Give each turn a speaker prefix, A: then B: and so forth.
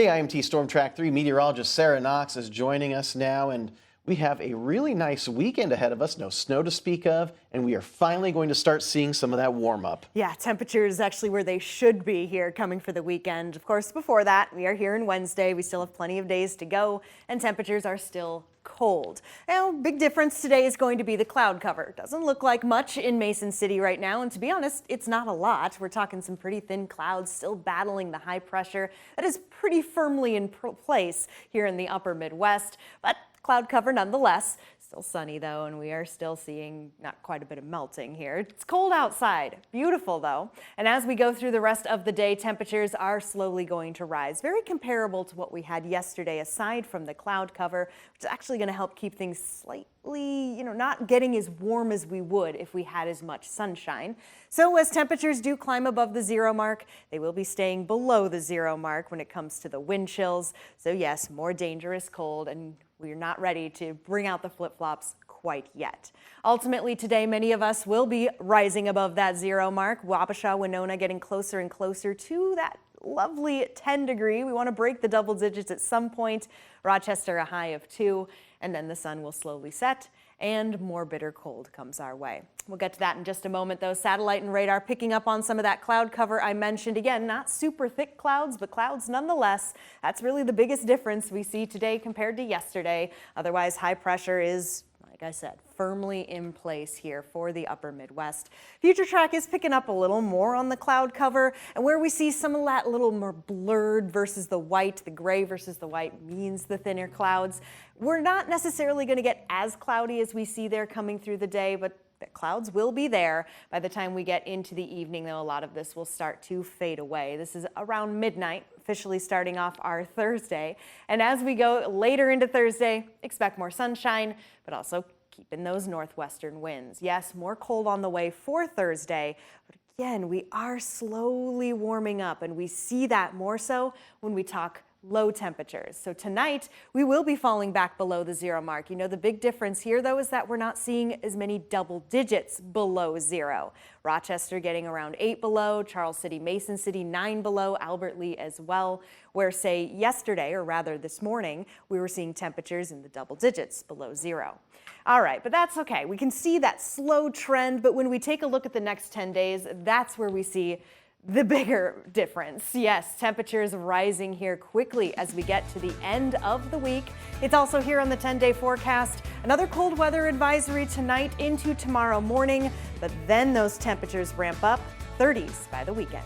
A: KIMT Storm Track 3 meteorologist Sara Knox is joining us now, and we have a really nice weekend ahead of us. No snow to speak of, and we are finally going to start seeing some of that warm up.
B: Yeah, temperatures actually where they should be here coming for the weekend. Of course, before that, we are here on Wednesday. We still have plenty of days to go, and temperatures are still cold. Now, big difference today is going to be the cloud cover. Doesn't look like much in Mason City right now, and to be honest, it's not a lot. We're talking some pretty thin clouds still battling the high pressure that is pretty firmly in place here in the upper Midwest, but cloud cover nonetheless. Still sunny though, and we are still seeing not quite a bit of melting here. It's cold outside, beautiful though. And as we go through the rest of the day, temperatures are slowly going to rise. Very comparable to what we had yesterday, aside from the cloud cover, which is actually going to help keep things slightly, not getting as warm as we would if we had as much sunshine. So as temperatures do climb above the 0 mark, they will be staying below the 0 mark when it comes to the wind chills. So yes, more dangerous cold, and we're not ready to bring out the flip-flops quite yet. Ultimately today, many of us will be rising above that 0 mark. Wabasha, Winona getting closer and closer to that lovely 10 degree. We want to break the double digits at some point. Rochester a high of 2, and then the sun will slowly set and more bitter cold comes our way. We'll get to that in just a moment though. Satellite and radar picking up on some of that cloud cover I mentioned. Again, not super thick clouds, but clouds nonetheless. That's really the biggest difference we see today compared to yesterday. Otherwise, high pressure is, like I said, firmly in place here for the upper Midwest. Future track is picking up a little more on the cloud cover, and where we see some of that little more blurred versus the white, the gray versus the white means the thinner clouds. We're not necessarily going to get as cloudy as we see there coming through the day, but the clouds will be there. By the time we get into the evening, though, a lot of this will start to fade away. This is around midnight, officially starting off our Thursday. And as we go later into Thursday, expect more sunshine, but also keeping those northwestern winds. Yes, more cold on the way for Thursday, but again, we are slowly warming up, and we see that more so when we talk low temperatures. So tonight, we will be falling back below the 0 mark. The big difference here, though, is that we're not seeing as many double digits below 0. Rochester getting around 8 below, Charles City, Mason City 9 below, Albert Lee as well, where, say, yesterday, or rather this morning, we were seeing temperatures in the double digits below 0. All right, but that's okay. We can see that slow trend, but when we take a look at the next 10 days, that's where we see the bigger difference. Yes, temperatures rising here quickly as we get to the end of the week. It's also here on the 10-day forecast. Another cold weather advisory tonight into tomorrow morning, but then those temperatures ramp up 30s by the weekend.